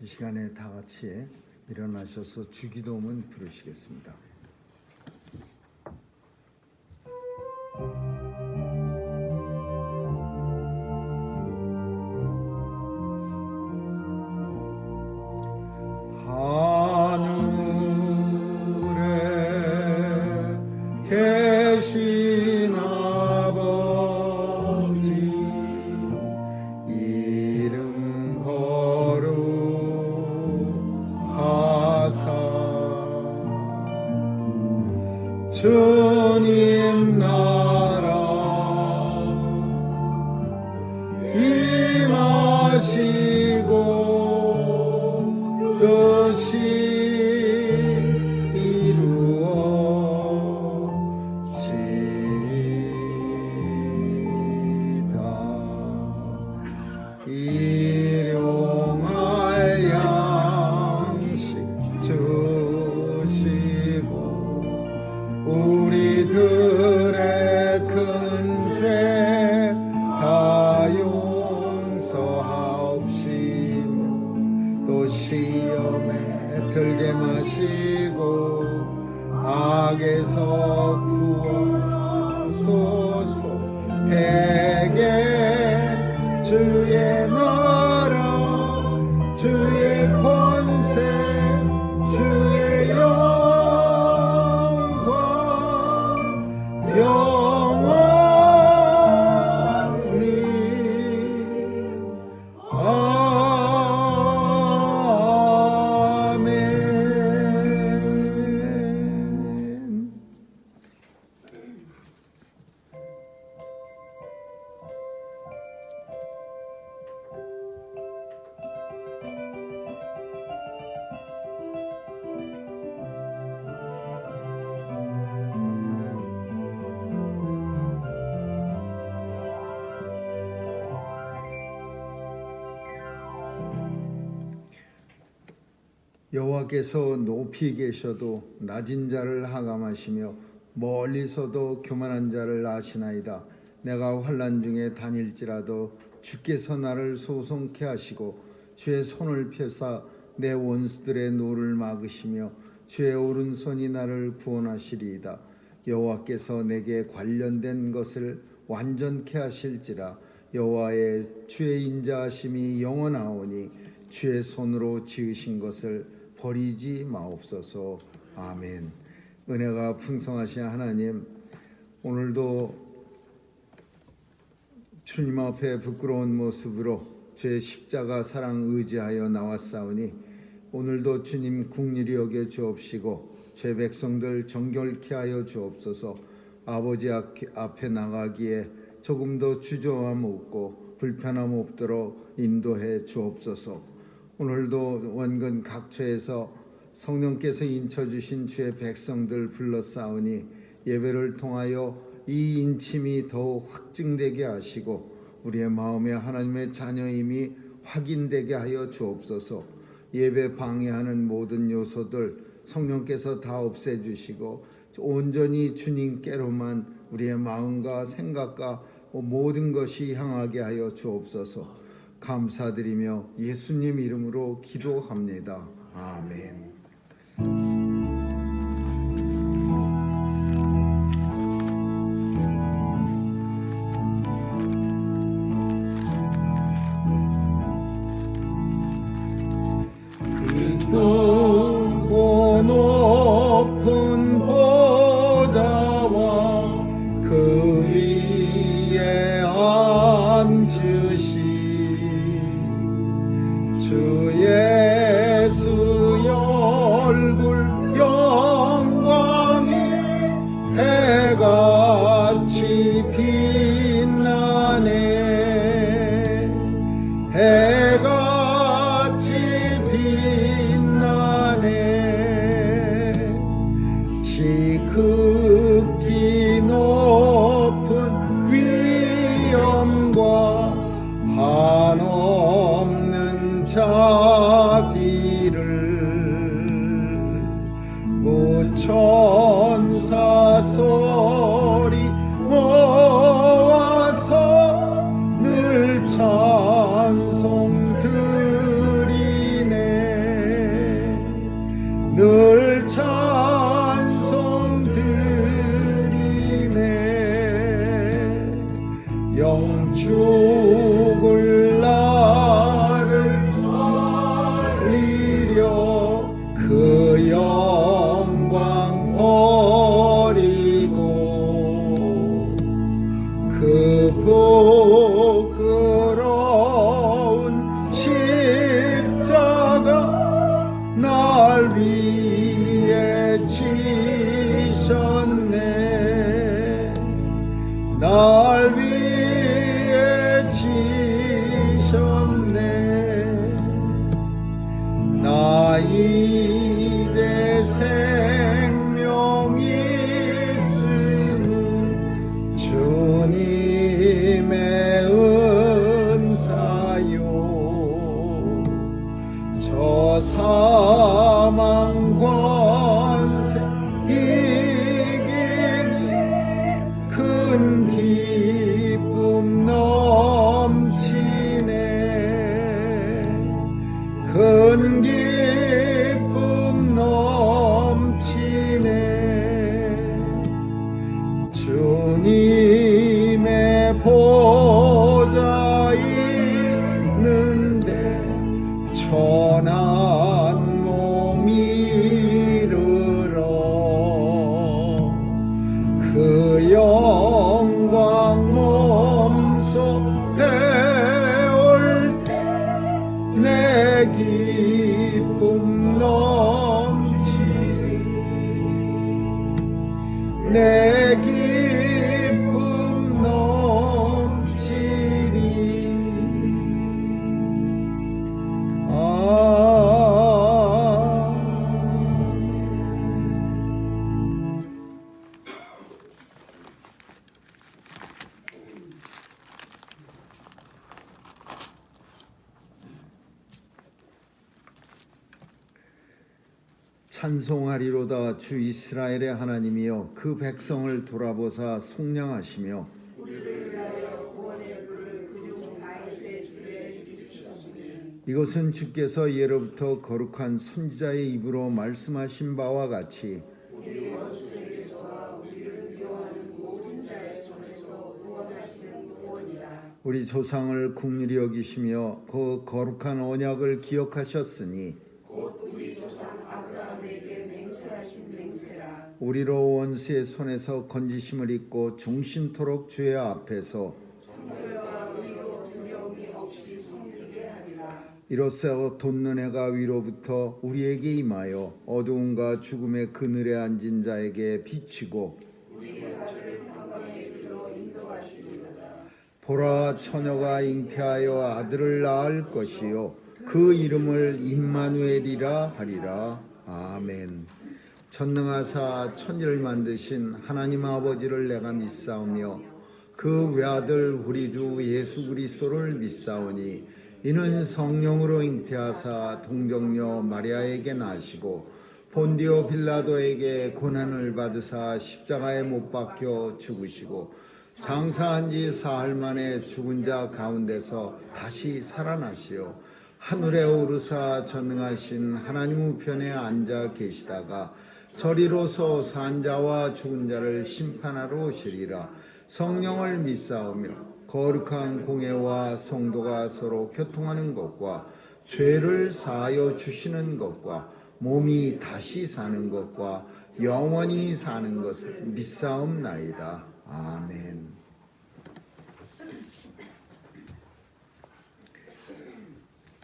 이 시간에 다 같이 일어나셔서 주기도문 부르시겠습니다. 하늘에 계신 아버지 이름 거룩하사 주님 나라 임하시고 뜻이 일용할 양식 주시고 우리들의 큰 죄 다 용서하옵시며 또 시험에 들게 마시고 악에서 구원하소서. 대개 주의 나라 주의 권세 주의 영광 영원히 아멘. 여호와께서 높이 계셔도 낮은 자를 하감하시며 멀리서도 교만한 자를 아시나이다. 내가 환난 중에 다닐지라도 주께서 나를 소송케 하시고 주의 손을 펴사 내 원수들의 노를 막으시며 주의 오른손이 나를 구원하시리이다. 여호와께서 내게 관련된 것을 완전케 하실지라. 여호와의 주의 인자하심이 영원하오니 주의 손으로 지으신 것을 버리지 마옵소서. 아멘. 은혜가 풍성하신 하나님, 오늘도 주님 앞에 부끄러운 모습으로 주의 십자가 사랑 의지하여 나왔사오니 오늘도 주님 긍휼히 여겨 주옵시고 주의 백성들 정결케 하여 주옵소서. 아버지 앞에 나가기에 조금도 주저함 없고 불편함 없도록 인도해 주옵소서. 오늘도 원근 각처에서 성령께서 인쳐주신 주의 백성들 불러싸우니 예배를 통하여 이 인침이 더욱 확증되게 하시고 우리의 마음에 하나님의 자녀임이 확인되게 하여 주옵소서. 예배 방해하는 모든 요소들 성령께서 다 없애주시고 온전히 주님께로만 우리의 마음과 생각과 모든 것이 향하게 하여 주옵소서. 감사드리며 예수님 이름으로 기도합니다. 아멘. 깊고 높은 보좌와 그 위에 앉으신 주 예수의 얼굴 영광이 해같이 빛나네. 해같이 빛나네. 지극히 높은 위엄과 한없는 자비를 날 위해 지셨네. 나 이제 생명이 있음은 주님의 은사요. 저 사망 권세 이기니 큰 기쁨 넘치네. 큰 기쁨 넘치네. 주님의 보좌 있는데 천한 몸 이르러 그 영광 몸소 배울 때 내 기쁨 넘치리. 내 기쁨 넘치리. 찬송하리로다. 주 이스라엘의 하나님이여 그 백성을 돌아보사 속량하시며 이것은 주께서 예로부터 거룩한 선지자의 입으로 말씀하신 바와 같이 우리 조상을 긍휼히 여기시며 그 거룩한 언약을 기억하셨으니 우리로 원수의 손에서 건지심을 입고 중신토록 주의 앞에서 이로써 돋는 해가 위로부터 우리에게 임하여 어두움과 죽음의 그늘에 앉은 자에게 비치고 보라 처녀가 잉태하여 아들을 낳을 것이요 그 이름을 임마누엘이라 하리라. 아멘. 전능하사 천지를 만드신 하나님 아버지를 내가 믿사오며 그 외아들 우리 주 예수 그리스도를 믿사오니 이는 성령으로 잉태하사 동정녀 마리아에게 나시고 본디오 빌라도에게 고난을 받으사 십자가에 못 박혀 죽으시고 장사한 지 사흘 만에 죽은 자 가운데서 다시 살아나시어 하늘에 오르사 전능하신 하나님 우편에 앉아 계시다가 저리로서 산 자와 죽은 자를 심판하러 오시리라. 성령을 믿사오며 거룩한 공회와 성도가 서로 교통하는 것과 죄를 사하여 주시는 것과 몸이 다시 사는 것과 영원히 사는 것을 믿사옵나이다. 아멘.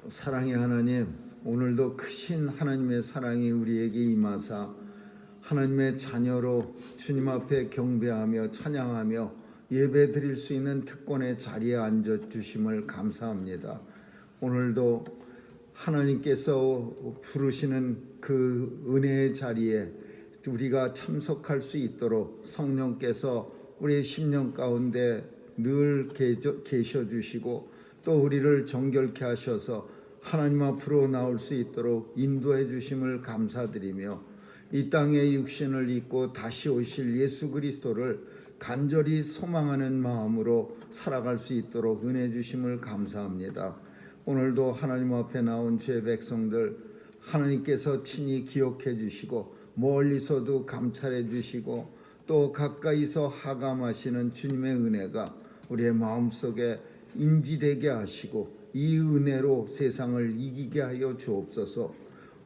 사랑의 하나님, 오늘도 크신 하나님의 사랑이 우리에게 임하사 하나님의 자녀로 주님 앞에 경배하며 찬양하며 예배 드릴 수 있는 특권의 자리에 앉아주심을 감사합니다. 오늘도 하나님께서 부르시는 그 은혜의 자리에 우리가 참석할 수 있도록 성령께서 우리의 심령 가운데 늘 계셔주시고 또 우리를 정결케 하셔서 하나님 앞으로 나올 수 있도록 인도해 주심을 감사드리며 이 땅에 육신을 입고 다시 오실 예수 그리스도를 간절히 소망하는 마음으로 살아갈 수 있도록 은혜 주심을 감사합니다. 오늘도 하나님 앞에 나온 주의 백성들 하나님께서 친히 기억해 주시고 멀리서도 감찰해 주시고 또 가까이서 하감하시는 주님의 은혜가 우리의 마음속에 인지되게 하시고 이 은혜로 세상을 이기게 하여 주옵소서.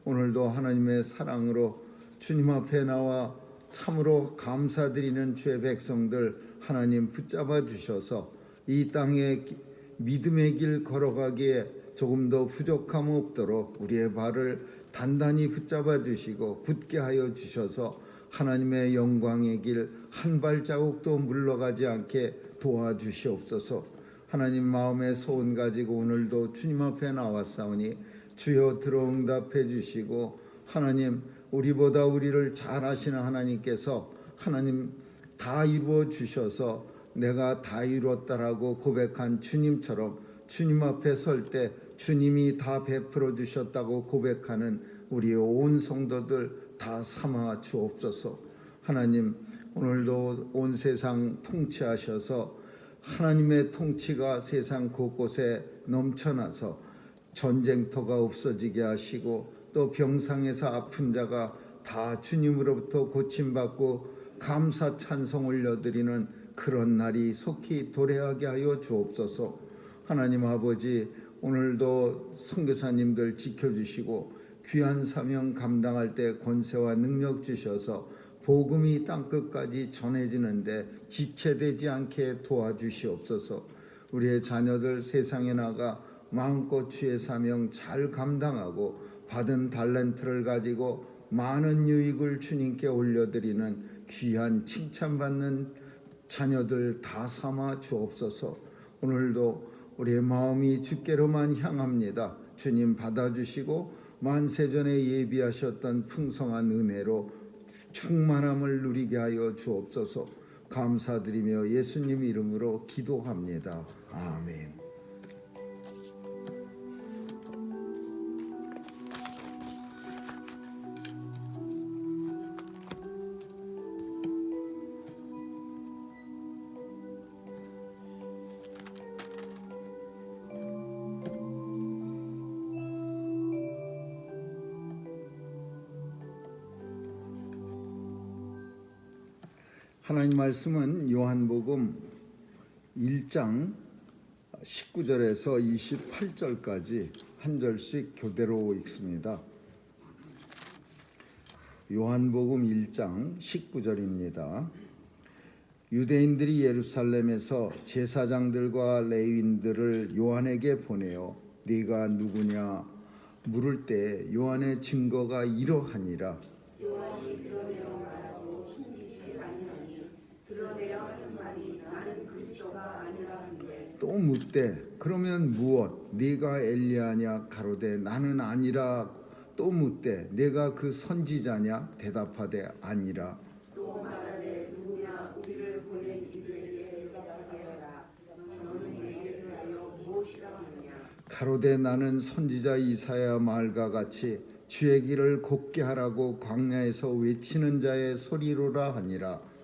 오늘도 하나님의 사랑으로 주님 앞에 나와 참으로 감사드리는 주의 백성들 하나님 붙잡아 주셔서 이 땅에 믿음의 길 걸어가기에 조금 더 부족함 없도록 우리의 발을 단단히 붙잡아 주시고 굳게 하여 주셔서 하나님의 영광의 길 한 발자국도 물러가지 않게 도와주시옵소서. 하나님 마음의 소원 가지고 오늘도 주님 앞에 나왔사오니 주여 들어응답해 주시고, 하나님 우리보다 우리를 잘 아시는 하나님께서 하나님 다 이루어 주셔서 내가 다 이루었다라고 고백한 주님처럼 주님 앞에 설 때 주님이 다 베풀어 주셨다고 고백하는 우리의 온 성도들 다 삼아 주옵소서. 하나님 오늘도 온 세상 통치하셔서 하나님의 통치가 세상 곳곳에 넘쳐나서 전쟁터가 없어지게 하시고, 또 병상에서 아픈 자가 다 주님으로부터 고침받고 감사 찬송 올려드리는 그런 날이 속히 도래하게 하여 주옵소서. 하나님 아버지, 오늘도 선교사님들 지켜주시고 귀한 사명 감당할 때 권세와 능력 주셔서 복음이 땅끝까지 전해지는데 지체되지 않게 도와주시옵소서. 우리의 자녀들 세상에 나가 마음껏 주의 사명 잘 감당하고 받은 달란트를 가지고 많은 유익을 주님께 올려드리는 귀한 칭찬받는 자녀들 다 삼아 주옵소서. 오늘도 우리의 마음이 주께로만 향합니다. 주님 받아주시고 만세전에 예비하셨던 풍성한 은혜로 충만함을 누리게 하여 주옵소서. 감사드리며 예수님 이름으로 기도합니다. 아멘. 하나님 말씀은 요한복음 1장 19절에서 28절까지 한 절씩 교대로 읽습니다. 요한복음 1장 19절입니다. 유대인들이 예루살렘에서 제사장들과 레위인들을 요한에게 보내어 네가 누구냐 물을 때 요한의 증거가 이러하니라. 요한이 드러내어 말하고 숨기지 아니하니 드러내어 하는 말이 나는 그리스도가 아니라 한데, 또 묻되 그러면 무엇 네가 엘리야냐 가로되 나는 아니라. 또 묻되 내가 그 선지자냐 대답하되 아니라. 또 말하되 누구냐 우리를 보낸 이들에게 대답하게 하라. 너는 내게 대하여 무엇이라 하느냐. 가로되 나는 선지자 이사야 말과 같이 주의 길을 곱게 하라고 광야에서 외치는 자의 소리로라 하니라.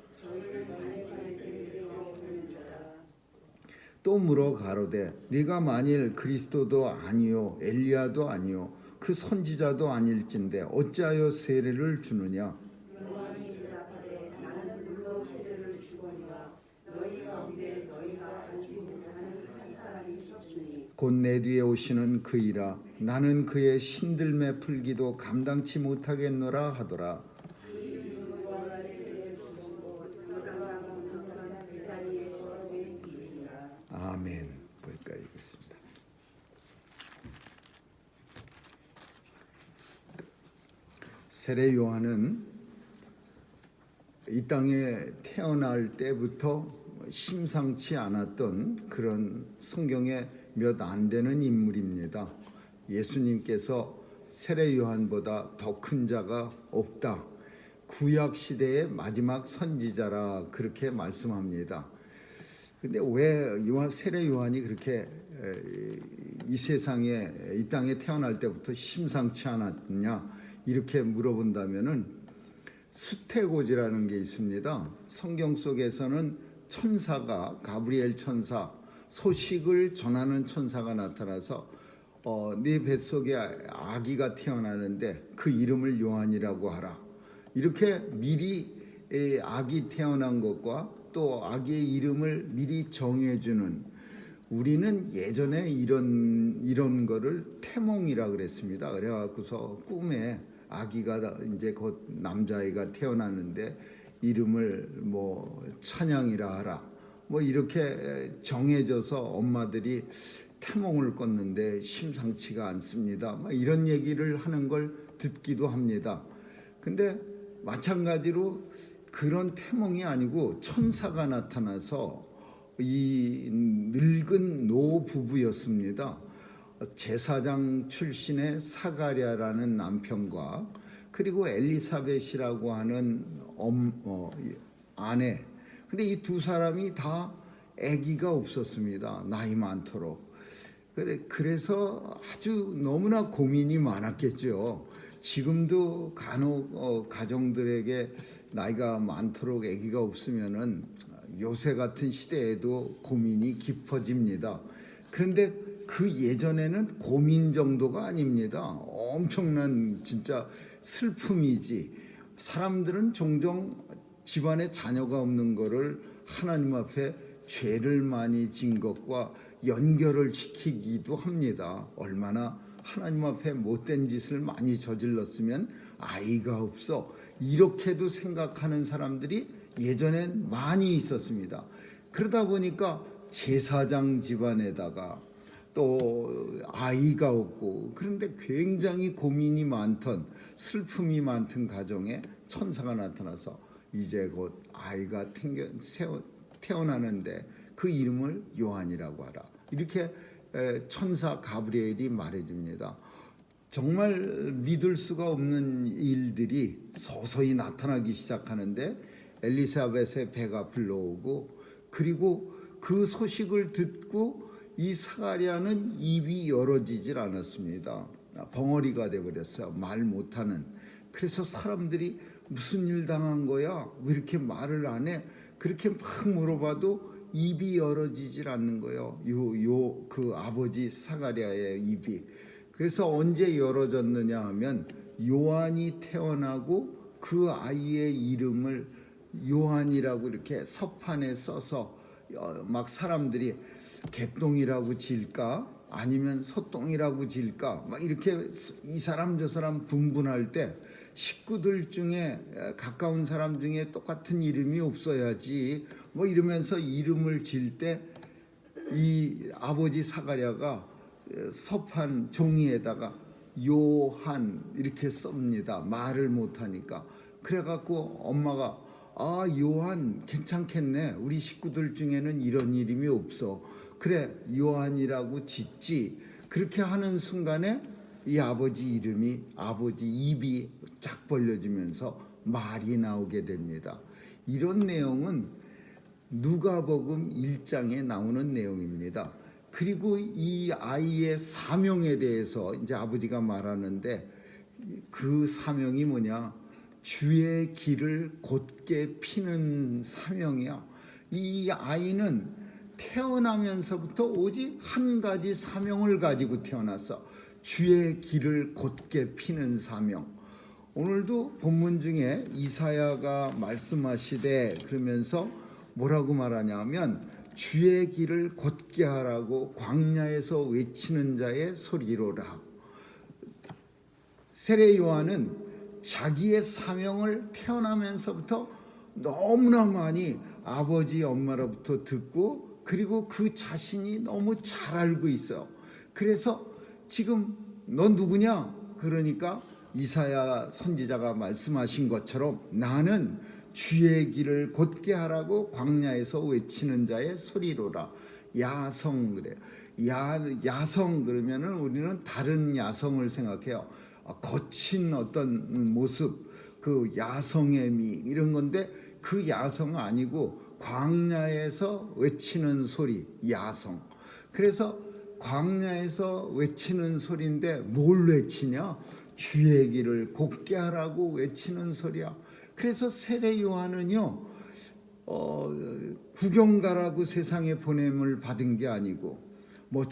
또 물어 가로되 네가 만일 그리스도도 아니요 엘리야도 아니요 그 선지자도 아닐진데 어찌하여 세례를 주느냐. 요한이 대답하되 나는 물로 세례를 주거니와 너희 가운데 너희가 알지 못하는 한 사람이 있었으니 곧 내 뒤에 오시는 그이라. 나는 그의 신들매 풀기도 감당치 못하겠노라 하더라. 아멘. 거기까지 읽겠습니다. 세례 요한은 이 땅에 태어날 때부터 심상치 않았던 그런 성경에 몇 안 되는 인물입니다. 예수님께서 세례 요한보다 더 큰 자가 없다. 구약 시대의 마지막 선지자라 그렇게 말씀합니다. 근데 왜 세례 요한이 그렇게 이 세상에 이 땅에 태어날 때부터 심상치 않았냐 이렇게 물어본다면은 수태고지라는 게 있습니다. 성경 속에서는 천사가 가브리엘 천사 소식을 전하는 천사가 나타나서 네 뱃속에 아기가 태어나는데 그 이름을 요한이라고 하라. 이렇게 미리 아기 태어난 것과 또 아기의 이름을 미리 정해주는, 우리는 예전에 이런 거를 태몽이라 그랬습니다. 그래갖고서 꿈에 아기가 이제 곧 남자아이가 태어났는데 이름을 뭐 찬양이라 하라. 뭐 이렇게 정해져서 엄마들이 태몽을 꿨는데 심상치가 않습니다. 막 이런 얘기를 하는 걸 듣기도 합니다. 근데 마찬가지로 그런 태몽이 아니고 천사가 나타나서 이 늙은 노 부부였습니다. 제사장 출신의 사가랴라는 남편과 그리고 엘리사벳이라고 하는 아내. 근데 이 두 사람이 다 아기가 없었습니다. 나이 많도록. 그래서 아주 너무나 고민이 많았겠죠. 지금도 간혹 가정들에게 나이가 많도록 아기가 없으면은 요새 같은 시대에도 고민이 깊어집니다. 그런데 그 예전에는 고민 정도가 아닙니다. 엄청난 진짜 슬픔이지. 사람들은 종종 집안에 자녀가 없는 거를 하나님 앞에 죄를 많이 진 것과 연결을 시키기도 합니다. 얼마나 하나님 앞에 못된 짓을 많이 저질렀으면 아이가 없어, 이렇게도 생각하는 사람들이 예전엔 많이 있었습니다. 그러다 보니까 제사장 집안에다가 또 아이가 없고, 그런데 굉장히 고민이 많던, 슬픔이 많던 가정에 천사가 나타나서 이제 곧 아이가 태어나는데 그 이름을 요한이라고 하라, 이렇게 천사 가브리엘이 말해줍니다. 정말 믿을 수가 없는 일들이 서서히 나타나기 시작하는데 엘리사벳의 배가 불러오고, 그리고 그 소식을 듣고 이 사가랴는 입이 열어지질 않았습니다. 벙어리가 돼버렸어요. 말 못하는. 그래서 사람들이 무슨 일 당한 거야? 왜 이렇게 말을 안 해? 그렇게 막 물어봐도 입이 열어지질 않는 거예요. 그 아버지 사가랴의 입이. 그래서 언제 열어졌느냐 하면 요한이 태어나고 그 아이의 이름을 요한이라고 이렇게 서판에 써서 막 사람들이 개똥이라고 지을까 아니면 소똥이라고 지을까 막 이렇게 이 사람 저 사람 분분할 때 식구들 중에 가까운 사람 중에 똑같은 이름이 없어야지 뭐 이러면서 이름을 지을 때 이 아버지 사가랴가 서판 종이에다가 요한 이렇게 씁니다. 말을 못하니까. 그래갖고 엄마가 아, 요한 괜찮겠네. 우리 식구들 중에는 이런 이름이 없어. 그래, 요한이라고 짓지. 그렇게 하는 순간에 이 아버지 이름이, 아버지 입이 쫙 벌려지면서 말이 나오게 됩니다. 이런 내용은 누가복음 1장에 나오는 내용입니다. 그리고 이 아이의 사명에 대해서 이제 아버지가 말하는데, 그 사명이 뭐냐? 주의 길을 곧게 피는 사명이야. 이 아이는 태어나면서부터 오직 한 가지 사명을 가지고 태어났어. 주의 길을 곧게 피는 사명. 오늘도 본문 중에 이사야가 말씀하시되 그러면서 뭐라고 말하냐면 주의 길을 곧게 하라고 광야에서 외치는 자의 소리로라. 세례 요한은 자기의 사명을 태어나면서부터 너무나 많이 아버지 엄마로부터 듣고, 그리고 그 자신이 너무 잘 알고 있어요. 그래서 지금 너 누구냐? 그러니까 이사야 선지자가 말씀하신 것처럼 나는 주의 길을 곧게 하라고 광야에서 외치는 자의 소리로라. 야성 그래요. 야성 그러면은 우리는 다른 야성을 생각해요. 거친 어떤 모습, 그 야성의 미 이런 건데 그 야성 아니고 광야에서 외치는 소리, 야성. 그래서 광야에서 외치는 소리인데 뭘 외치냐? 주의 길을 곧게 하라고 외치는 소리야. 그래서 세례 요한은요, 구경 가라고 세상에 보냄을 받은 게 아니고, 뭐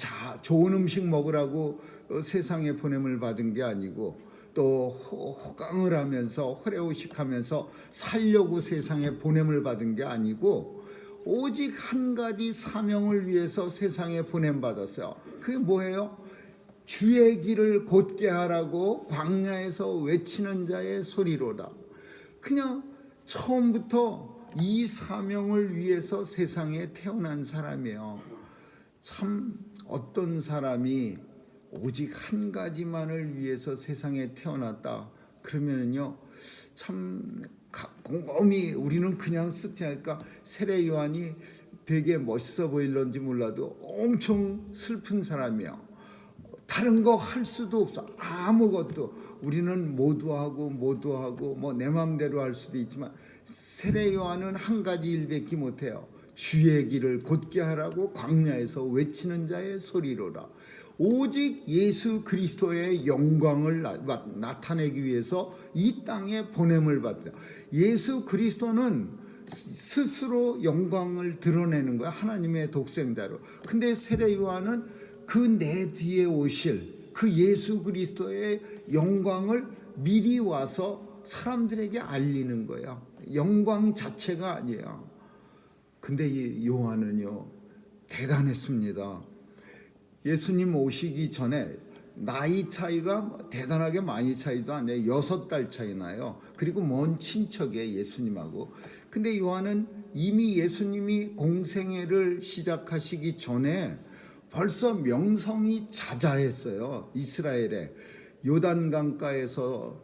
좋은 음식 먹으라고 세상에 보냄을 받은 게 아니고, 또 호강을 하면서 호래호식하면서 살려고 세상에 보냄을 받은 게 아니고, 오직 한 가지 사명을 위해서 세상에 보냄 받았어요. 그게 뭐예요? 주의 길을 곧게 하라고 광야에서 외치는 자의 소리로다. 그냥 처음부터 이 사명을 위해서 세상에 태어난 사람이에요. 참 어떤 사람이 오직 한 가지만을 위해서 세상에 태어났다 그러면요, 참 곰곰이 우리는 그냥 쓱 지나니까 세례 요한이 되게 멋있어 보일런지 몰라도 엄청 슬픈 사람이야. 다른 거 할 수도 없어. 아무것도. 우리는 모두하고 뭐 내 마음대로 할 수도 있지만 세례 요한은 한 가지 일밖에 못해요. 주의 길을 곧게 하라고 광야에서 외치는 자의 소리로라. 오직 예수 그리스도의 영광을 나타내기 위해서 이 땅에 보냄을 받다. 예수 그리스도는 스스로 영광을 드러내는 거야. 하나님의 독생자로. 근데 세례 요한은 그 내 뒤에 오실 그 예수 그리스도의 영광을 미리 와서 사람들에게 알리는 거야. 영광 자체가 아니에요. 근데 이 요한은요 대단했습니다. 예수님 오시기 전에 나이 차이가 대단하게 많이 차이도 안 나요. 6달 차이 나요. 그리고 먼 친척이에요, 예수님하고. 근데 요한은 이미 예수님이 공생애를 시작하시기 전에 벌써 명성이 자자했어요. 이스라엘에 요단강가에서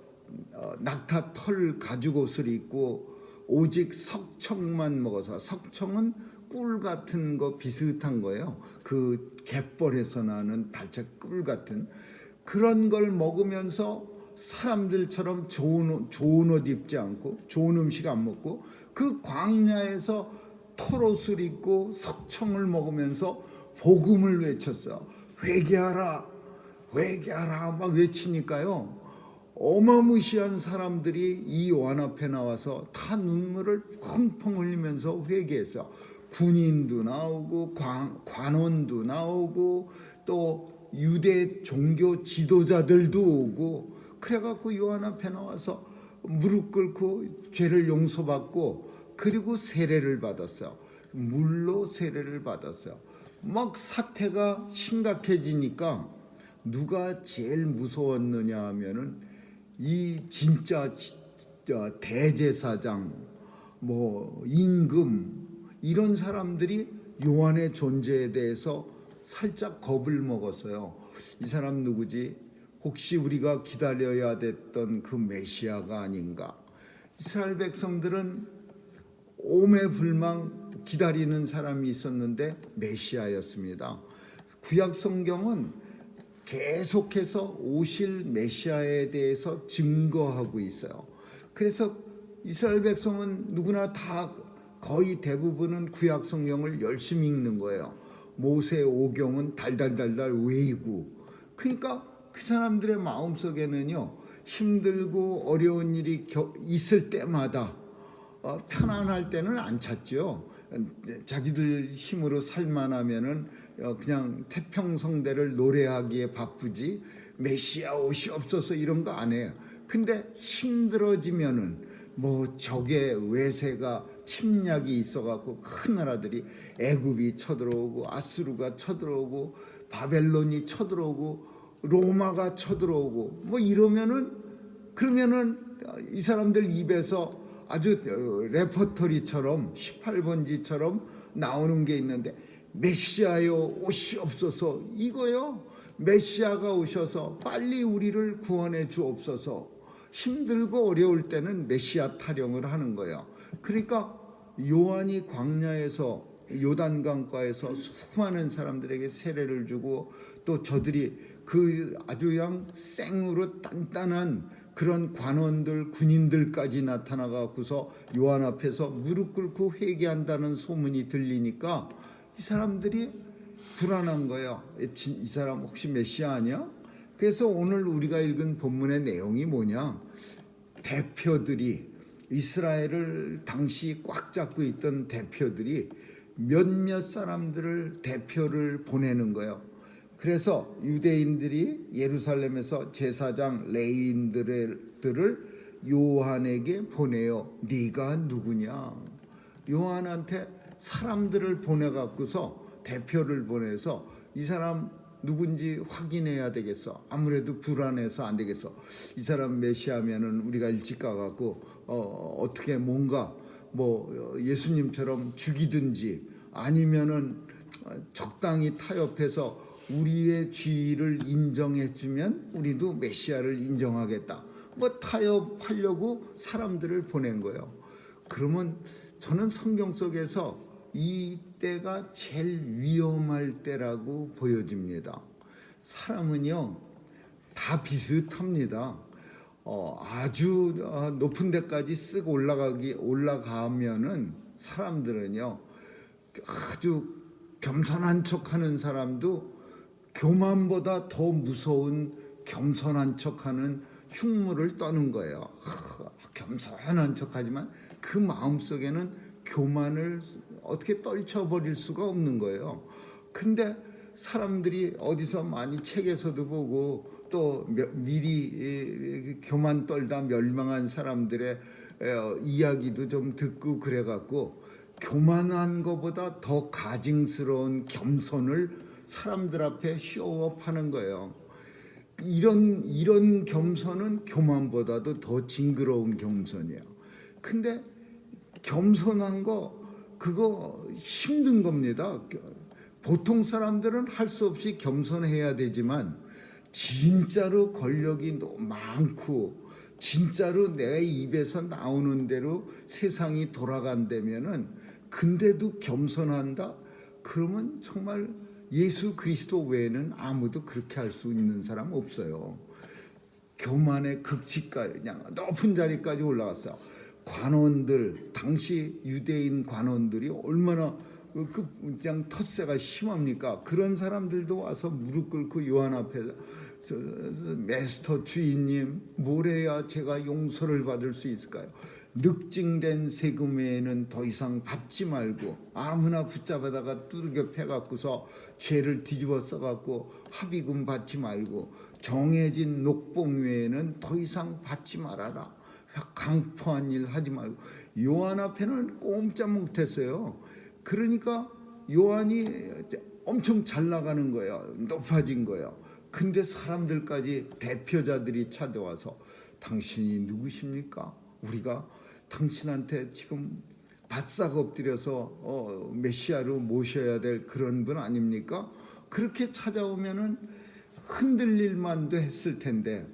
낙타 털 가죽옷을 입고 오직 석청만 먹어서, 석청은 꿀 같은 거 비슷한 거예요. 그 갯벌에서 나는 달짝 꿀 같은 그런 걸 먹으면서 사람들처럼 좋은 옷 입지 않고 좋은 음식 안 먹고 그 광야에서 털옷을 입고 석청을 먹으면서 복음을 외쳤어요. 회개하라, 회개하라 막 외치니까요. 어마무시한 사람들이 이 요한 앞에 나와서 다 눈물을 펑펑 흘리면서 회개했어요. 군인도 나오고 관원도 나오고 또 유대 종교 지도자들도 오고 그래갖고 요한 앞에 나와서 무릎 꿇고 죄를 용서받고 그리고 세례를 받았어요. 물로 세례를 받았어요. 막 사태가 심각해지니까 누가 제일 무서웠느냐 하면은 이 진짜 대제사장 뭐 임금 이런 사람들이 요한의 존재에 대해서 살짝 겁을 먹었어요. 이 사람 누구지? 혹시 우리가 기다려야 됐던 그 메시아가 아닌가? 이스라엘 백성들은 오매불망 기다리는 사람이 있었는데 메시아였습니다. 구약 성경은 계속해서 오실 메시아에 대해서 증거하고 있어요. 그래서 이스라엘 백성은 누구나 다 거의 대부분은 구약 성경을 열심히 읽는 거예요. 모세 오경은 달달달달 외우고. 그러니까 그 사람들의 마음속에는요 힘들고 어려운 일이 있을 때마다 편안할 때는 안 찾죠. 자기들 힘으로 살만하면은 그냥 태평성대를 노래하기에 바쁘지 메시아 오시옵소서 이런 거 안 해요. 근데 힘들어지면은 뭐 적의 외세가 침략이 있어갖고 큰 나라들이 애굽이 쳐들어오고 아수르가 쳐들어오고 바벨론이 쳐들어오고 로마가 쳐들어오고 뭐 이러면은 그러면은 이 사람들 입에서 아주 레퍼토리처럼 18번지처럼 나오는 게 있는데 메시아여 오시옵소서 이거요. 메시아가 오셔서 빨리 우리를 구원해 주옵소서. 힘들고 어려울 때는 메시아 타령을 하는 거예요. 그러니까 요한이 광야에서 요단강가에서 수많은 사람들에게 세례를 주고 또 저들이 그 아주 그냥 생으로 단단한 그런 관원들 군인들까지 나타나 갖고서 요한 앞에서 무릎 꿇고 회개한다는 소문이 들리니까 이 사람들이 불안한 거예요. 이 사람 혹시 메시아 아니야? 그래서 오늘 우리가 읽은 본문의 내용이 뭐냐? 대표들이 이스라엘을 당시 꽉 잡고 있던 대표들이 몇몇 사람들을 대표를 보내는 거예요. 그래서 유대인들이 예루살렘에서 제사장 레위인들을 요한에게 보내요. 네가 누구냐? 요한한테 사람들을 보내갖고서 대표를 보내서 이 사람 누군지 확인해야 되겠어. 아무래도 불안해서 안 되겠어. 이 사람 메시아면은 우리가 일찍 가갖고 어떻게 뭔가 뭐 예수님처럼 죽이든지 아니면은 적당히 타협해서 우리의 죄를 인정해주면 우리도 메시아를 인정하겠다. 뭐 타협하려고 사람들을 보낸 거예요. 그러면 저는 성경 속에서 이때 이때가 제일 위험할 때라고 보여집니다. 사람은요 다 비슷합니다. 아주 높은 데까지 쓱 올라가면은 사람들은요 아주 겸손한 척하는 사람도 교만보다 더 무서운 겸손한 척하는 흉물을 떠는 거예요. 겸손한 척하지만 그 마음속에는 교만을 어떻게 떨쳐버릴 수가 없는 거예요. 근데 사람들이 어디서 많이 책에서도 보고 또 미리 교만 떨다 멸망한 사람들의 이야기도 좀 듣고 그래갖고 교만한 것보다 더 가증스러운 겸손을 사람들 앞에 쇼업하는 거예요. 이런 겸손은 교만보다도 더 징그러운 겸손이에요. 근데 겸손한 거 그거 힘든 겁니다. 보통 사람들은 할 수 없이 겸손해야 되지만 진짜로 권력이 너무 많고 진짜로 내 입에서 나오는 대로 세상이 돌아간다면은 근데도 겸손한다? 그러면 정말 예수 그리스도 외에는 아무도 그렇게 할 수 있는 사람 없어요. 교만의 극치까지 그냥 높은 자리까지 올라갔어요. 관원들, 당시 유대인 관원들이 얼마나 그냥 텃세가 심합니까? 그런 사람들도 와서 무릎 꿇고 요한 앞에 메스터 주인님, 뭘 해야 제가 용서를 받을 수 있을까요? 늑증된 세금 외에는 더 이상 받지 말고 아무나 붙잡아다가 두들겨 패갖고서 죄를 뒤집어 써갖고 합의금 받지 말고 정해진 녹봉 외에는 더 이상 받지 말아라. 강포한 일 하지 말고. 요한 앞에는 꼼짝 못했어요. 그러니까 요한이 엄청 잘 나가는 거예요. 높아진 거예요. 근데 사람들까지 대표자들이 찾아와서 당신이 누구십니까? 우리가 당신한테 지금 바싹 엎드려서 메시아로 모셔야 될 그런 분 아닙니까? 그렇게 찾아오면은 흔들릴 만도 했을 텐데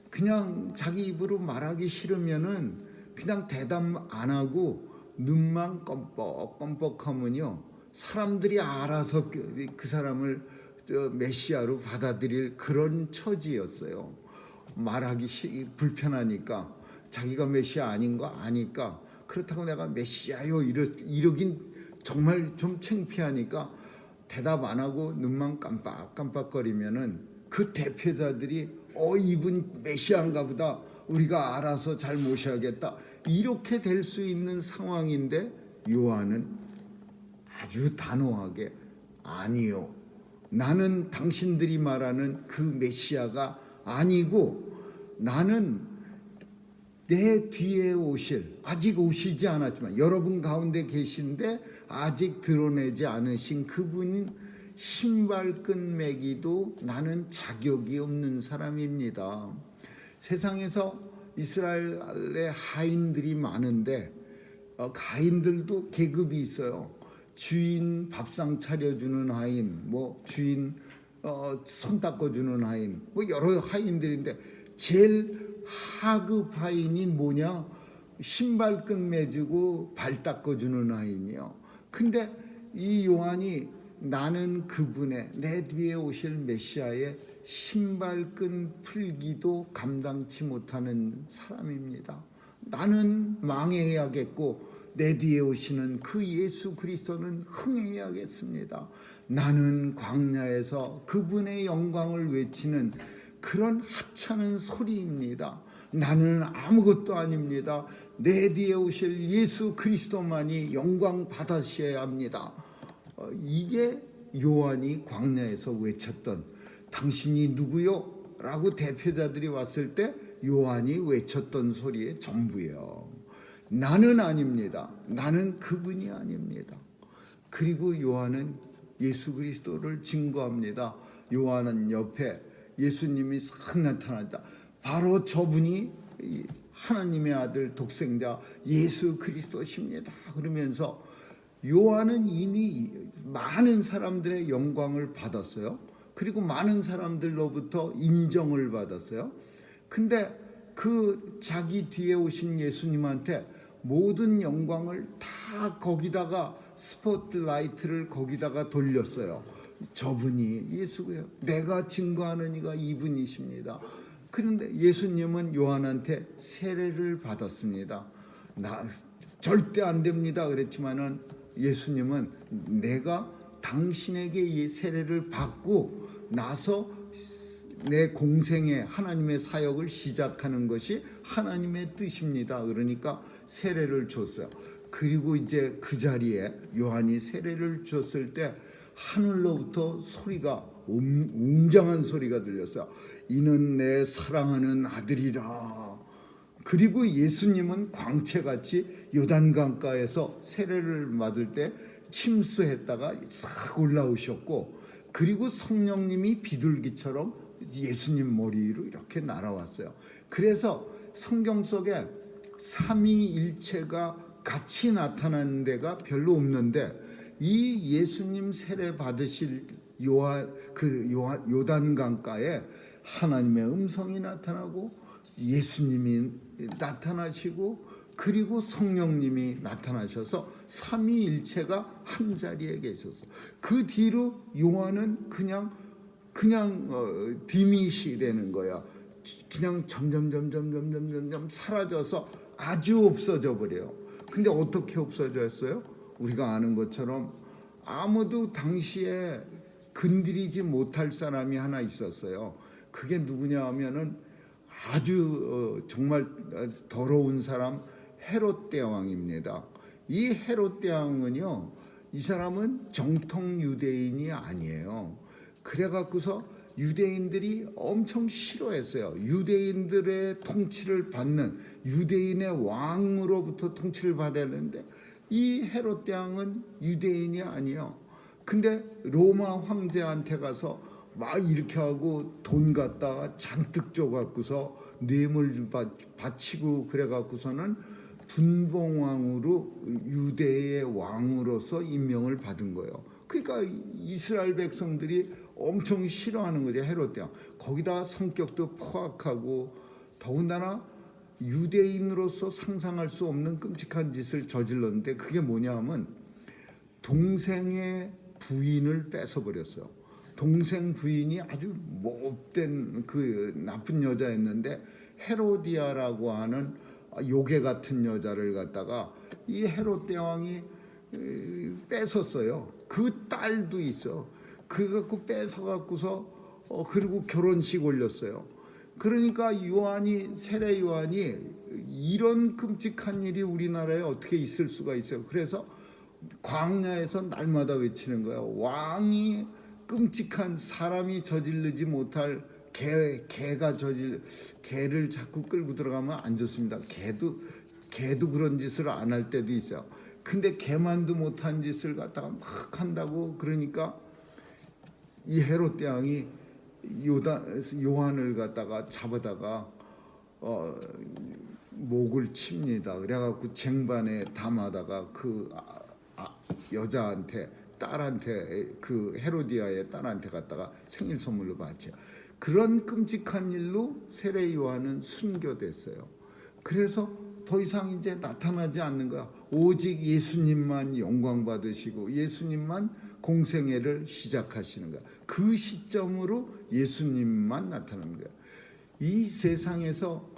그냥 자기 입으로 말하기 싫으면은 그냥 대답 안 하고 눈만 껌뻑껌뻑하면요 사람들이 알아서 그 사람을 메시아로 받아들일 그런 처지였어요. 말하기 불편하니까 자기가 메시아 아닌 거 아니까 그렇다고 내가 메시아요 이러긴 정말 좀 창피하니까 대답 안 하고 눈만 깜빡깜빡거리면은 그 대표자들이 이분 메시아인가 보다 우리가 알아서 잘 모셔야겠다 이렇게 될 수 있는 상황인데 요한은 아주 단호하게 아니요 나는 당신들이 말하는 그 메시아가 아니고 나는 내 뒤에 오실 아직 오시지 않았지만 여러분 가운데 계신데 아직 드러내지 않으신 그분인 신발끈 매기도 나는 자격이 없는 사람입니다. 세상에서 이스라엘의 하인들이 많은데 하인들도 계급이 있어요. 주인 밥상 차려주는 하인, 주인 손 닦아주는 하인, 여러 하인들인데 제일 하급 하인이 뭐냐? 신발끈 매주고 발 닦아주는 하인이요. 근데 이 요한이 나는 그분의 내 뒤에 오실 메시아의 신발끈 풀기도 감당치 못하는 사람입니다. 나는 망해야겠고 내 뒤에 오시는 그 예수 그리스도는 흥해야겠습니다. 나는 광야에서 그분의 영광을 외치는 그런 하찮은 소리입니다. 나는 아무것도 아닙니다. 내 뒤에 오실 예수 그리스도만이 영광 받으셔야 합니다. 이게 요한이 광야에서 외쳤던 당신이 누구요? 라고 대표자들이 왔을 때 요한이 외쳤던 소리의 전부예요. 나는 아닙니다. 나는 그분이 아닙니다. 그리고 요한은 예수 그리스도를 증거합니다. 요한은 옆에 예수님이 싹 나타났다. 바로 저분이 하나님의 아들 독생자 예수 그리스도십니다. 그러면서 요한은 이미 많은 사람들의 영광을 받았어요. 그리고 많은 사람들로부터 인정을 받았어요. 근데 그 자기 뒤에 오신 예수님한테 모든 영광을 다 거기다가 스포트라이트를 거기다가 돌렸어요. 저분이 예수고요. 내가 증거하는 이가 이분이십니다. 그런데 예수님은 요한한테 세례를 받았습니다. 나 절대 안 됩니다 그랬지만은 예수님은 내가 당신에게 이 세례를 받고 나서 내 공생에 하나님의 사역을 시작하는 것이 하나님의 뜻입니다. 그러니까 세례를 줬어요. 그리고 이제 그 자리에 요한이 세례를 줬을 때 하늘로부터 소리가 웅장한 소리가 들렸어요. 이는 내 사랑하는 아들이라. 그리고 예수님은 광채같이 요단강가에서 세례를 받을 때 침수했다가 싹 올라오셨고, 그리고 성령님이 비둘기처럼 예수님 머리 위로 이렇게 날아왔어요. 그래서 성경 속에 삼위일체가 같이 나타나는 데가 별로 없는데, 이 예수님 세례 받으실 요단강가에 하나님의 음성이 나타나고 예수님이 나타나시고 그리고 성령님이 나타나셔서 삼위일체가 한 자리에 계셔서 그 뒤로 요한은 그냥 디밋이 되는 거야. 그냥 점점 사라져서 아주 없어져 버려요. 근데 어떻게 없어졌어요? 우리가 아는 것처럼 아무도 당시에 건드리지 못할 사람이 하나 있었어요. 그게 누구냐 하면은 아주 정말 더러운 사람 헤롯 대왕입니다. 이 헤롯 대왕은요, 이 사람은 정통 유대인이 아니에요. 그래갖고서 유대인들이 엄청 싫어했어요. 유대인들의 통치를 받는 유대인의 왕으로부터 통치를 받아야 하는데 이 헤롯 대왕은 유대인이 아니에요. 근데 로마 황제한테 가서 막 이렇게 하고 돈 갖다가 잔뜩 줘갖고서 뇌물 바치고 그래갖고서는 분봉왕으로 유대의 왕으로서 임명을 받은 거예요. 그러니까 이스라엘 백성들이 엄청 싫어하는 거죠, 헤롯 대왕. 거기다 성격도 포악하고 더군다나 유대인으로서 상상할 수 없는 끔찍한 짓을 저질렀는데, 그게 뭐냐 하면 동생의 부인을 뺏어버렸어요. 동생 부인이 아주 못된 그 나쁜 여자였는데 헤로디아라고 하는 요괴 같은 여자를 갖다가 이 헤롯 대왕이 뺏었어요. 그 딸도 있어. 그거 갖고 뺏어 갖고서 그리고 결혼식 올렸어요. 그러니까 세례 요한이 이런 끔찍한 일이 우리나라에 어떻게 있을 수가 있어요. 그래서 광야에서 날마다 외치는 거예요. 왕이 끔찍한 사람이 저지르지 못할 개를 자꾸 끌고 들어가면 안 좋습니다. 개도 그런 짓을 안 할 때도 있어요. 근데 개만도 못한 짓을 갖다가 막 한다고. 그러니까 이 헤롯 대왕이 요한을 갖다가 잡아다가 목을 칩니다. 그래갖고 쟁반에 담아다가 그 여자한테, 딸한테, 그 헤로디아의 딸한테 갖다가 생일 선물로 바쳐요. 그런 끔찍한 일로 세례 요한은 순교됐어요. 그래서 더 이상 이제 나타나지 않는 거야. 오직 예수님만 영광 받으시고 예수님만 공생애를 시작하시는 거야. 그 시점으로 예수님만 나타나는 거야. 이 세상에서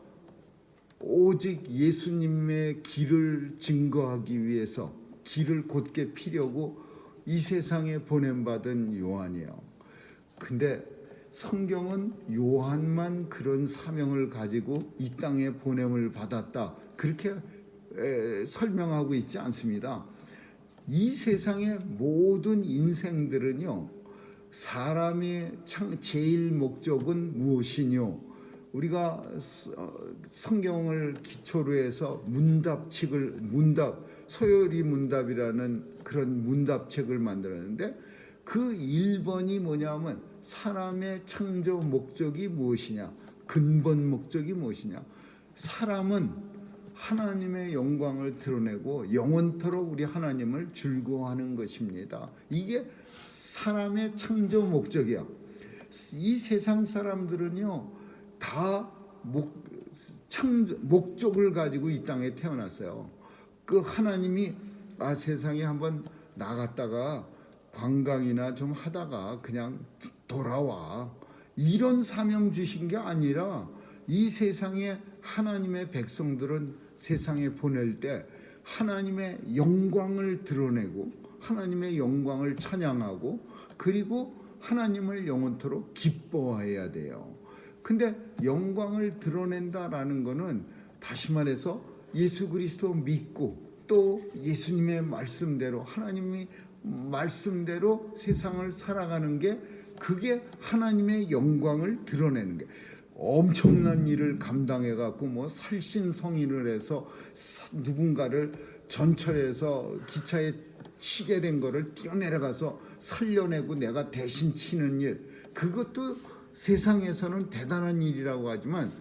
오직 예수님의 길을 증거하기 위해서 길을 곧게 피려고 이 세상에 보냄받은 요한이에요. 근데 성경은 요한만 그런 사명을 가지고 이 땅에 보냄을 받았다, 그렇게 설명하고 있지 않습니다. 이 세상의 모든 인생들은요, 사람의 제일 목적은 무엇이뇨? 우리가 성경을 기초로 해서 소요리 문답이라는 그런 문답책을 만들었는데, 그 1번이 뭐냐면 사람의 창조 목적이 무엇이냐, 근본 목적이 무엇이냐. 사람은 하나님의 영광을 드러내고 영원토록 우리 하나님을 즐거워하는 것입니다. 이게 사람의 창조 목적이야. 이 세상 사람들은요, 다 목적을 가지고 이 땅에 태어났어요. 그 하나님이 세상에 한번 나갔다가 관광이나 좀 하다가 그냥 돌아와. 이런 사명 주신 게 아니라 이 세상에 하나님의 백성들은 세상에 보낼 때 하나님의 영광을 드러내고 하나님의 영광을 찬양하고 그리고 하나님을 영원토록 기뻐해야 돼요. 근데 영광을 드러낸다라는 거는 다시 말해서 예수 그리스도 믿고 또 예수님의 말씀대로 하나님이 말씀대로 세상을 살아가는 게 그게 하나님의 영광을 드러내는 게 엄청난 일을 감당해 갖고 뭐 살신성인을 해서 누군가를 전철에서 기차에 치게 된 거를 뛰어내려가서 살려내고 내가 대신 치는 일, 그것도 세상에서는 대단한 일이라고 하지만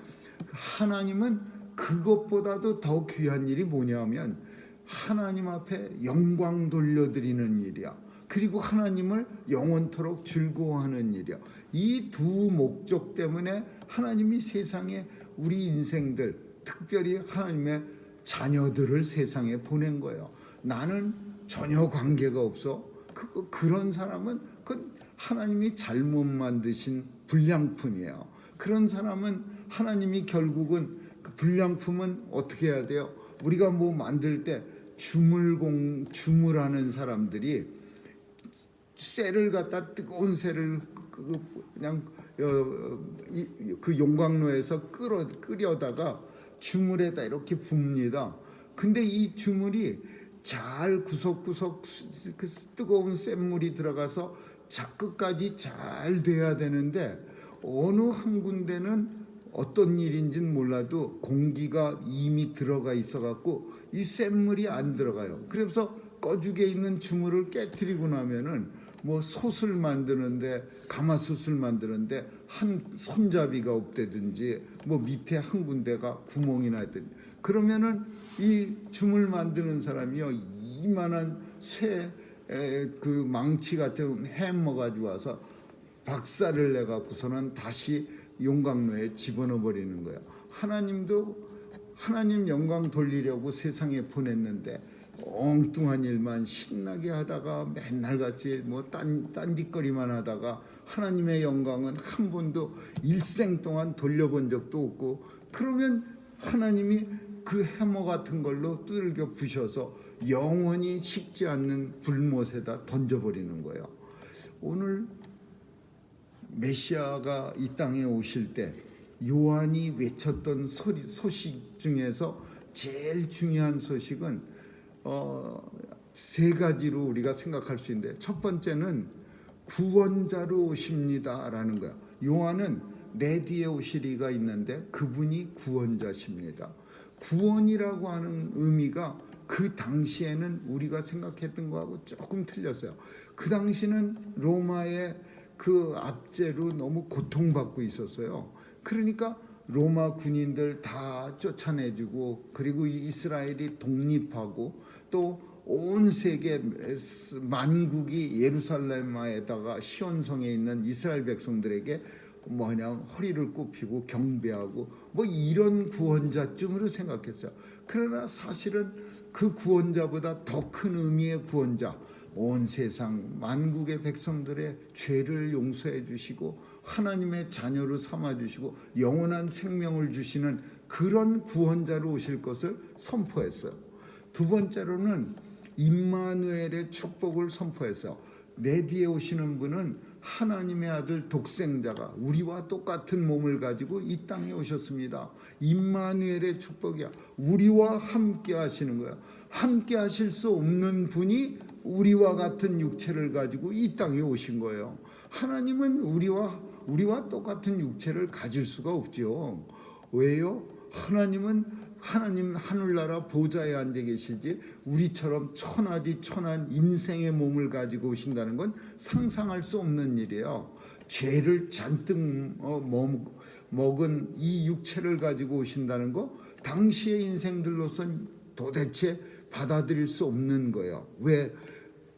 하나님은 그것보다도 더 귀한 일이 뭐냐면 하나님 앞에 영광 돌려드리는 일이야. 그리고 하나님을 영원토록 즐거워하는 일이야. 이 두 목적 때문에 하나님이 세상에 우리 인생들, 특별히 하나님의 자녀들을 세상에 보낸 거예요. 나는 전혀 관계가 없어. 그런 사람은 그 하나님이 잘못 만드신 불량품이에요. 그런 사람은 하나님이 결국은 그 불량품은 어떻게 해야 돼요? 우리가 뭐 만들 때 주물하는 사람들이 쇠를 갖다 뜨거운 쇠를 그냥 그 용광로에서 끓여다가 주물에다 이렇게 붓니다. 근데 이 주물이 잘 구석구석 그 뜨거운 쇳물이 들어가서 끝까지 잘 돼야 되는데 어느 한 군데는 어떤 일인지는 몰라도 공기가 이미 들어가 있어갖고 이 쇳물이 안 들어가요. 그래서 꺼죽에 있는 주물을 깨트리고 나면은 뭐 솥을 만드는데 가마솥을 만드는데 한 손잡이가 없다든지 뭐 밑에 한 군데가 구멍이 나든지 그러면은 이 주물 만드는 사람이요 이만한 그 망치 같은 해머 가지고 와서 박살을 내 갖고서는 다시 용광로에 집어넣어 버리는 거예요. 하나님도 하나님 영광 돌리려고 세상에 보냈는데 엉뚱한 일만 신나게 하다가 맨날 같이 뭐 딴짓거리만 하다가 하나님의 영광은 한 번도 일생 동안 돌려본 적도 없고 그러면 하나님이 그 해머 같은 걸로 두들겨 부셔서 영원히 식지 않는 불못에다 던져버리는 거예요. 오늘 메시아가 이 땅에 오실 때 요한이 외쳤던 소식 중에서 제일 중요한 소식은 세 가지로 우리가 생각할 수 있는데 첫 번째는 구원자로 오십니다라는 거야. 요한은 내 뒤에 오실 이가 있는데 그분이 구원자십니다. 구원이라고 하는 의미가 그 당시에는 우리가 생각했던 거하고 조금 틀렸어요. 그 당시는 로마의 그 압제로 너무 고통받고 있었어요. 그러니까 로마 군인들 다 쫓아내주고 그리고 이스라엘이 독립하고 또 온 세계 만국이 예루살렘에다가 시온성에 있는 이스라엘 백성들에게 허리를 굽히고 경배하고 뭐 이런 구원자쯤으로 생각했어요. 그러나 사실은 그 구원자보다 더 큰 의미의 구원자, 온 세상 만국의 백성들의 죄를 용서해 주시고 하나님의 자녀로 삼아 주시고 영원한 생명을 주시는 그런 구원자로 오실 것을 선포했어요. 두 번째로는 임마누엘의 축복을 선포했어요. 내 뒤에 오시는 분은 하나님의 아들 독생자가 우리와 똑같은 몸을 가지고 이 땅에 오셨습니다. 임마누엘의 축복이야. 우리와 함께 하시는 거야. 함께 하실 수 없는 분이 우리와 같은 육체를 가지고 이 땅에 오신 거예요. 하나님은 우리와 똑같은 육체를 가질 수가 없죠. 왜요? 하나님 하늘나라 보좌에 앉아 계시지 우리처럼 천하디 천한 인생의 몸을 가지고 오신다는 건 상상할 수 없는 일이에요. 죄를 잔뜩 먹은 이 육체를 가지고 오신다는 거 당시의 인생들로선 도대체 받아들일 수 없는 거예요. 왜?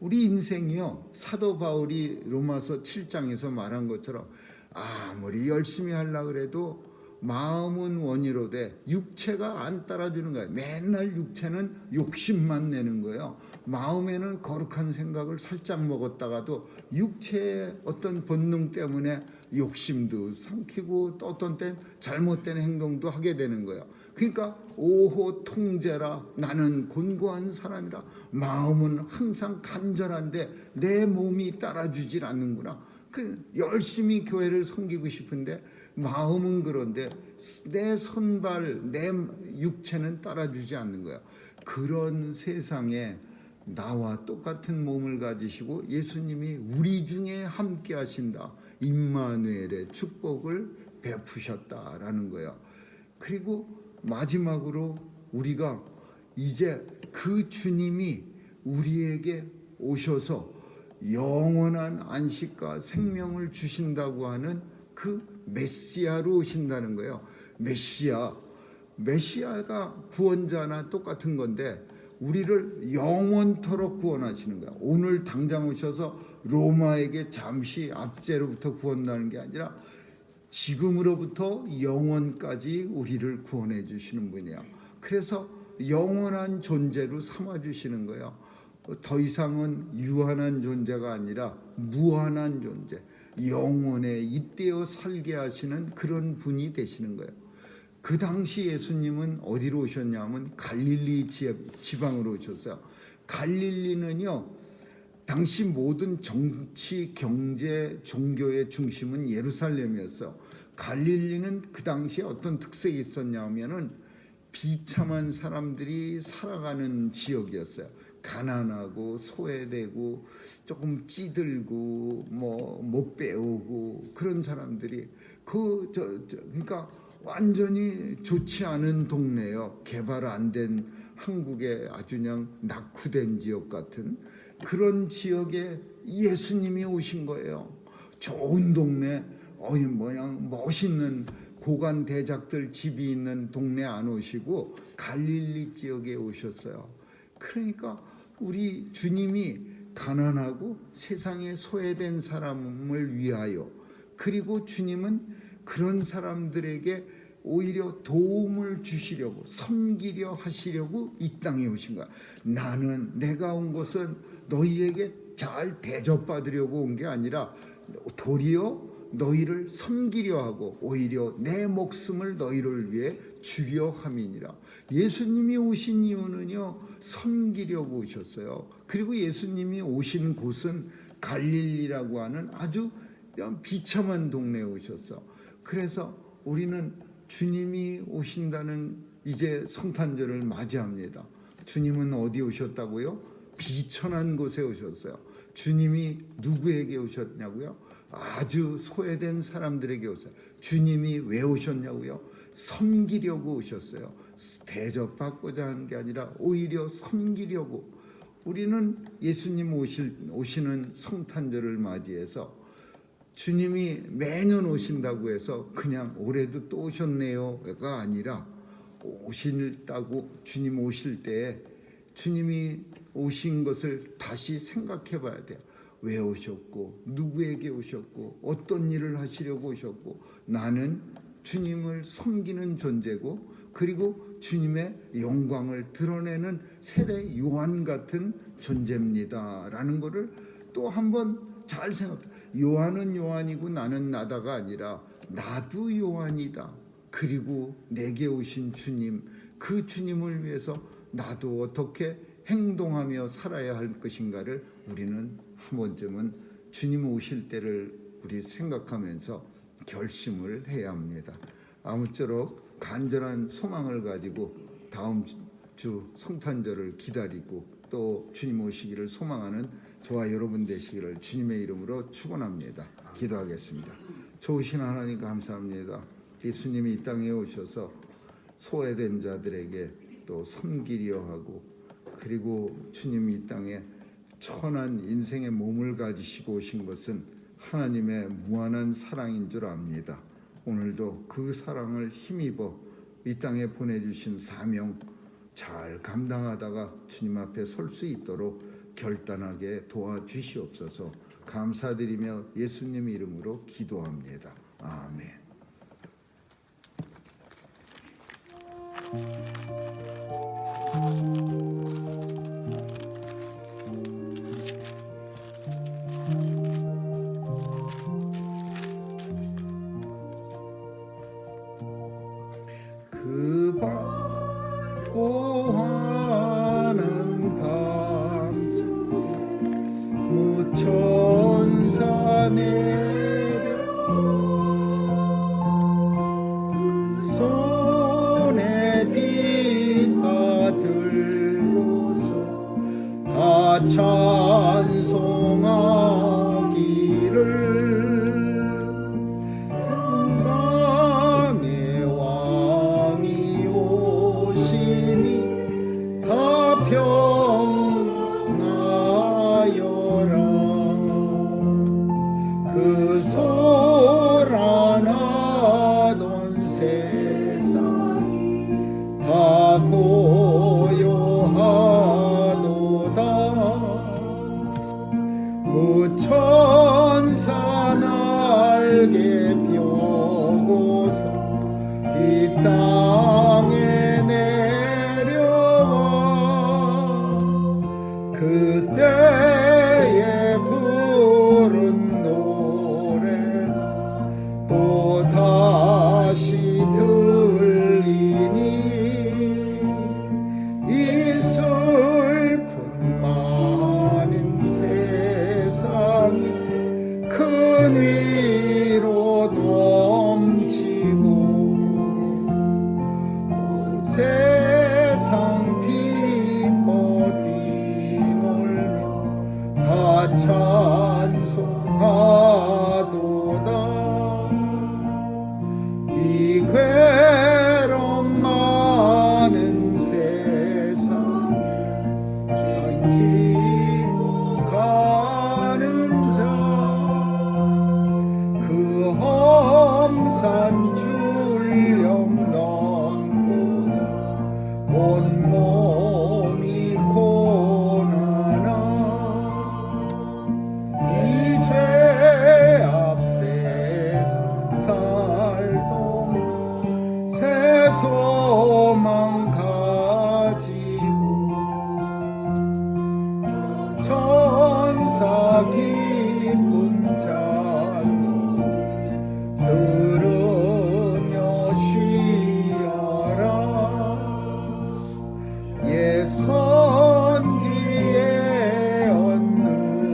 우리 인생이요, 사도 바울이 로마서 7장에서 말한 것처럼 아무리 열심히 하려고 그래도 마음은 원이로되 육체가 안 따라주는 거예요. 맨날 육체는 욕심만 내는 거예요. 마음에는 거룩한 생각을 살짝 먹었다가도 육체의 어떤 본능 때문에 욕심도 삼키고 또 어떤 때는 잘못된 행동도 하게 되는 거예요. 그러니까 오호 통제라, 나는 곤고한 사람이라. 마음은 항상 간절한데 내 몸이 따라주질 않는구나. 열심히 교회를 섬기고 싶은데 마음은 그런데 내 손발, 내 육체는 따라주지 않는 거야. 그런 세상에 나와 똑같은 몸을 가지시고 예수님이 우리 중에 함께 하신다, 임마누엘의 축복을 베푸셨다라는 거예요. 그리고 마지막으로 우리가 이제 그 주님이 우리에게 오셔서 영원한 안식과 생명을 주신다고 하는 그 메시아로 오신다는 거예요. 메시아가 구원자나 똑같은 건데 우리를 영원토록 구원하시는 거야. 오늘 당장 오셔서 로마에게 잠시 압제로부터 구원하는 게 아니라 지금으로부터 영원까지 우리를 구원해 주시는 분이야. 그래서 영원한 존재로 삼아 주시는 거예요. 더 이상은 유한한 존재가 아니라 무한한 존재, 영원에 잇대어 살게 하시는 그런 분이 되시는 거예요. 그 당시 예수님은 어디로 오셨냐면 갈릴리 지방으로 오셨어요. 갈릴리는요, 당시 모든 정치, 경제, 종교의 중심은 예루살렘이었어요. 갈릴리는 그 당시에 어떤 특색이 있었냐면은 비참한 사람들이 살아가는 지역이었어요. 가난하고 소외되고 조금 찌들고 뭐 못 배우고 그런 사람들이 그러니까 완전히 좋지 않은 동네요. 개발 안 된 한국의 아주 그냥 낙후된 지역 같은 그런 지역에 예수님이 오신 거예요. 좋은 동네, 멋있는 고관 대작들 집이 있는 동네 안 오시고 갈릴리 지역에 오셨어요. 그러니까 우리 주님이 가난하고 세상에 소외된 사람을 위하여, 그리고 주님은 그런 사람들에게 오히려 도움을 주시려고, 섬기려 하시려고 이 땅에 오신 거야. 내가 온 것은 너희에게 잘 대접받으려고 온 게 아니라 도리어 너희를 섬기려 하고 오히려 내 목숨을 너희를 위해 주려 함이니라. 예수님이 오신 이유는요, 섬기려고 오셨어요. 그리고 예수님이 오신 곳은 갈릴리라고 하는 아주 비참한 동네에 오셨어. 그래서 우리는 주님이 오신다는 이제 성탄절을 맞이합니다. 주님은 어디 오셨다고요? 비천한 곳에 오셨어요. 주님이 누구에게 오셨냐고요? 아주 소외된 사람들에게 오셨어요. 주님이 왜 오셨냐고요? 섬기려고 오셨어요. 대접받고자 하는 게 아니라 오히려 섬기려고. 우리는 예수님 오시는 성탄절을 맞이해서 주님이 매년 오신다고 해서 그냥 올해도 또 오셨네요가 아니라 오신다고 주님 오실 때 주님이 오신 것을 다시 생각해 봐야 돼요. 왜 오셨고 누구에게 오셨고 어떤 일을 하시려고 오셨고, 나는 주님을 섬기는 존재고 그리고 주님의 영광을 드러내는 세례 요한 같은 존재입니다 라는 것을 또 한번 잘 생각해. 요한은 요한이고 나는 나다가 아니라 나도 요한이다. 그리고 내게 오신 주님, 그 주님을 위해서 나도 어떻게 행동하며 살아야 할 것인가를 우리는 한 번쯤은 주님 오실 때를 우리 생각하면서 결심을 해야 합니다. 아무쪼록 간절한 소망을 가지고 다음 주 성탄절을 기다리고 또 주님 오시기를 소망하는 저와 여러분 되시기를 주님의 이름으로 축원합니다. 기도하겠습니다. 좋으신 하나님 감사합니다. 예수님이 이 땅에 오셔서 소외된 자들에게 또 섬기려 하고, 그리고 주님이 이 땅에 천한 인생의 몸을 가지시고 오신 것은 하나님의 무한한 사랑인 줄 압니다. 오늘도 그 사랑을 힘입어 이 땅에 보내주신 사명 잘 감당하다가 주님 앞에 설 수 있도록 결단하게 도와주시옵소서. 감사드리며 예수님 이름으로 기도합니다. 아멘. 그 밝고 환한 밤 무천사 내려 손에 빛 들고서 다 찬송하기를 평강의 왕이 오시니 다 평나여라. 그 소란하던 세상이 다 고요하도다. 무천사 날개 펴고서 이 땅에 내려와 그때에 부른 노래가 또 다시 들리니 이 슬픈 많은 세상이 큰 위로 넘치고 세상 기뻐 뛰놀며 다 찬송하도다. 이 괴로움 많은 세상에 견지고 가는 자 그 험산 출령 넘고서 온몸이 고난아 이 죄악 세상 살동 새 소망 가지고 천사 기쁜 찬송 들으며 쉬어라. 예 선지에 언능하여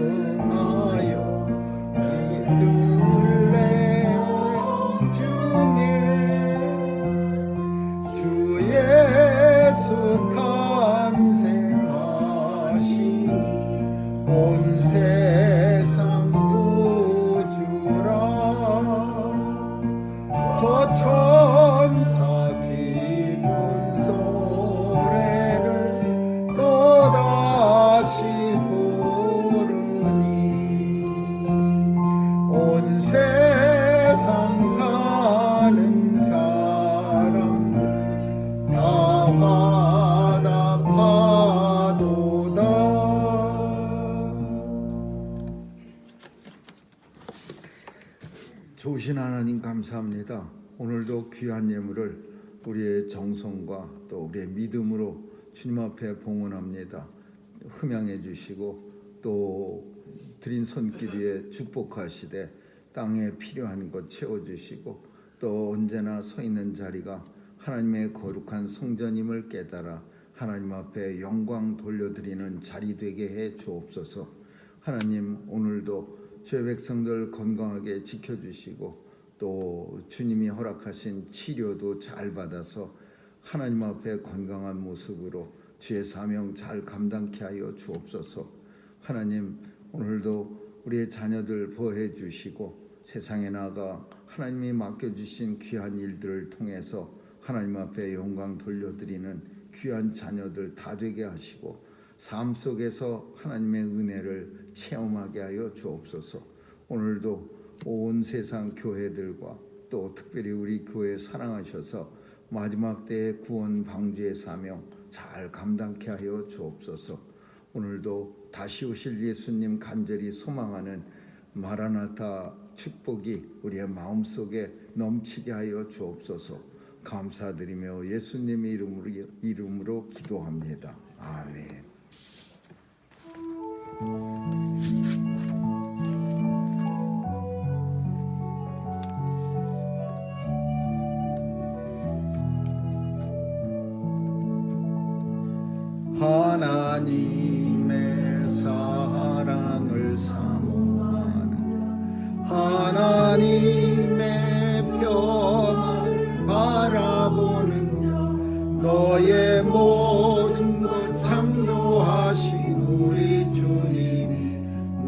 이들의 중에 주 예수 탄생하시니 온 세상 구주라. 저 천사 기쁜 소리를 또다시 부르니 온 세상 사는 사람들 다 화답하도다. 좋으신 하나님 감사합니다. 오늘도 귀한 예물을 우리의 정성과 또 우리의 믿음으로 주님 앞에 봉헌합니다. 흠양해 주시고 또 드린 손길 위에 축복하시되 땅에 필요한 것 채워주시고 또 언제나 서 있는 자리가 하나님의 거룩한 성전임을 깨달아 하나님 앞에 영광 돌려드리는 자리 되게 해 주옵소서. 하나님 오늘도 주의 백성들 건강하게 지켜주시고 또 주님이 허락하신 치료도 잘 받아서 하나님 앞에 건강한 모습으로 주의 사명 잘 감당케 하여 주옵소서. 하나님 오늘도 우리의 자녀들 보호해 주시고 세상에 나가 하나님이 맡겨주신 귀한 일들을 통해서 하나님 앞에 영광 돌려드리는 귀한 자녀들 다 되게 하시고 삶 속에서 하나님의 은혜를 체험하게 하여 주옵소서. 오늘도 온 세상 교회들과 또 특별히 우리 교회 사랑하셔서 마지막 때의 구원 방주의 사명 잘 감당케 하여 주옵소서. 오늘도 다시 오실 예수님 간절히 소망하는 마라나타 축복이 우리의 마음속에 넘치게 하여 주옵소서. 감사드리며 예수님의 이름으로 기도합니다. 아멘. 하나님의 사랑을 사모하는 하나님의 평안을 바라보는 자 너의 모든 것 창조하신 우리 주님이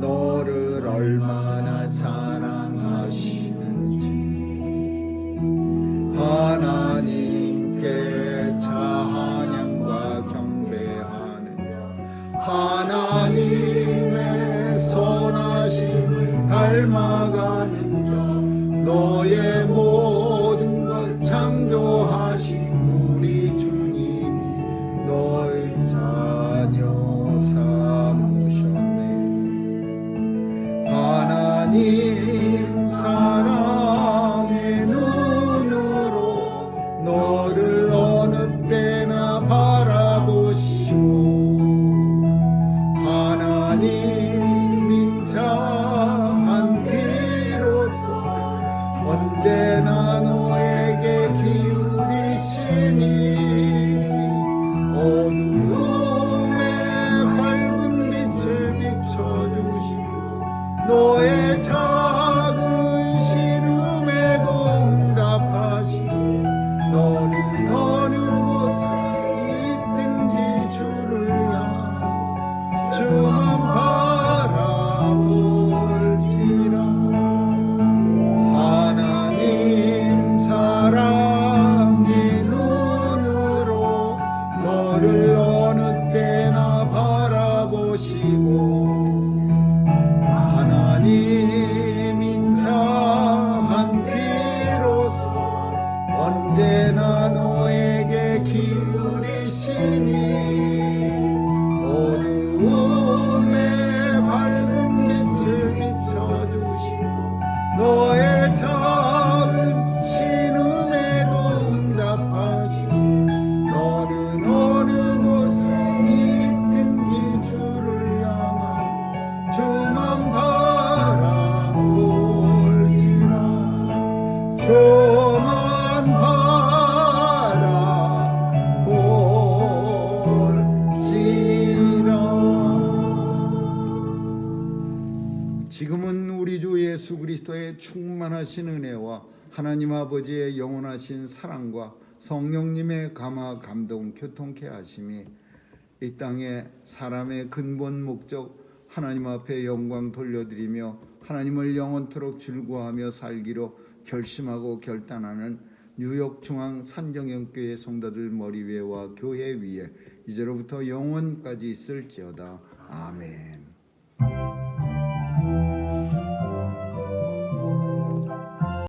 너를 얼마나 사랑하시는지 하나님께 찬양과 경배하는 하나님의 선하심을 닮아가는 자 너의 모든 것 창조하신 우리 주님이 너의 자녀 삼으셨네. 하나님 사랑의 눈으로 너를 어느 때나 바라보시고 하나님 인자한 귀로서 언제나 너에게 기울이시니 어두움에 밝은 빛을 비춰주시고 너의 작은 신음에도 응답하시고 너는 어느 곳에 있든지 주를 향해 주만 바라볼지라. 하나님 사랑의 눈으로 너를 어느 때나 바라보시고 하나님 인자한 귀로서 언제나 너에게 기울이시니 어두움에 밝은 빛을 비춰주시고 너의 작은 신음에도 응답하시고 너는 어느 곳에 있든지 주를 향한 주만 바라볼지라. 주만 바라볼지라. 지금은 우리 주 예수 그리스도의 충만하신 은혜와 하나님 아버지의 영원하신 사랑과 성령님의 감화 감동 교통케 하심이 이 땅에 사람의 근본 목적 하나님 앞에 영광 돌려드리며 하나님을 영원토록 즐거워하며 살기로 결심하고 결단하는 뉴욕 중앙 산정형교회 성도들 머리 위에와 교회 위에 이제로부터 영원까지 있을지어다. 아멘.